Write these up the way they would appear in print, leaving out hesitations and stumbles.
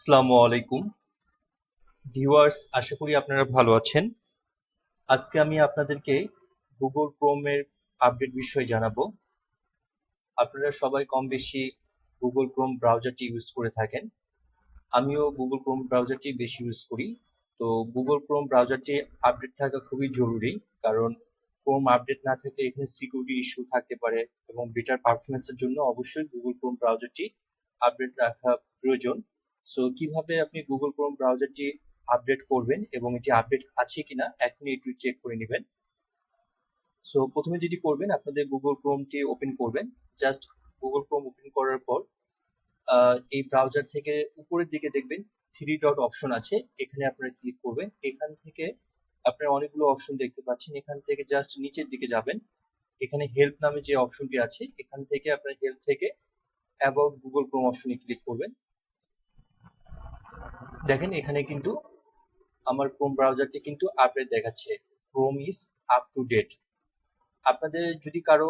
আসসালামু আলাইকুম ভিউয়ার্স, আশা করি আপনারা ভালো আছেন। আজকে আমি আপনাদেরকে গুগল ক্রোমের আপডেট বিষয়ে জানাবো। আপনারা সবাই কম বেশি গুগল ক্রোম ব্রাউজারটি ইউজ করে থাকেন। আমিও গুগল ক্রোম ব্রাউজারটি বেশি ইউজ করি। তো গুগল ক্রোম ব্রাউজারটি আপডেট থাকা খুবই জরুরি, কারণ ক্রোম আপডেট না থাকলে এখানে সিকিউরিটি ইস্যু থাকতে পারে এবং বেটার পারফরমেন্সের জন্য অবশ্যই গুগল ক্রোম ব্রাউজারটি আপডেট রাখা প্রয়োজন। সো কিভাবে আপনি গুগল ক্রোম ব্রাউজারটি আপডেট করবেন এবং এটি আপডেট আছে কিনা এখনই একটু চেক করে নেবেন। সো প্রথমে যেটি করবেন, আপনাদের গুগল ক্রোমটি ওপেন করবেন। জাস্ট গুগল ক্রোম ওপেন করার পর এই ব্রাউজার থেকে উপরের দিকে দেখবেন থ্রি ডট অপশন আছে, এখানে আপনারা ক্লিক করবেন। এখান থেকে আপনারা অনেকগুলো অপশন দেখতে পাচ্ছেন, এখান থেকে জাস্ট নিচের দিকে যাবেন। এখানে হেল্প নামে যে অপশনটি আছে, এখান থেকে আপনারা হেল্প থেকে অ্যাবাউট গুগল ক্রোম অপশনে ক্লিক করবেন। দেখেন এখানে কিন্তু আমার ক্রোম ব্রাউজারটি কিন্তু আপডেট দেখাচ্ছে, Chrome is up to date. আপনাদের যদি কারো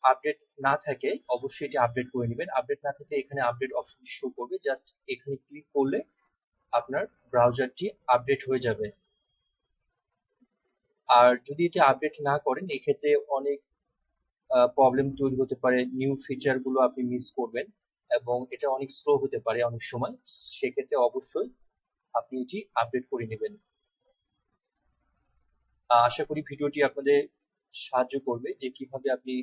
আপডেট না থাকে অবশ্যই এটি আপডেট করে নেবেন। আপডেট না থাকলে এখানে আপডেট অপশনটি শো করবে, জাস্ট এখানে ক্লিক করলে আপনার ব্রাউজারটি আপডেট হয়ে যাবে। আর যদি এটি আপডেট না করেন এক্ষেত্রে অনেক প্রবলেম তৈরি হতে পারে, নিউ ফিচার গুলো আপনি মিস করবেন এবং এটা অনেক স্লো হতে পারে অনেক সময়। সেক্ষেত্রে অবশ্যই আপনি এটি আপডেট করে নেবেন। আশা করি ভিডিওটি আপনাদের সাহায্য করবে যে কিভাবে আপনি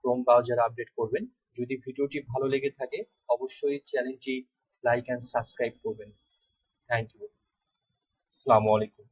ক্রোম ব্রাউজার আপডেট করবেন। যদি ভিডিওটি ভালো লেগে থাকে অবশ্যই চ্যানেলটি লাইক অ্যান্ড সাবস্ক্রাইব করবেন। Thank you. আসসালামু আলাইকুম।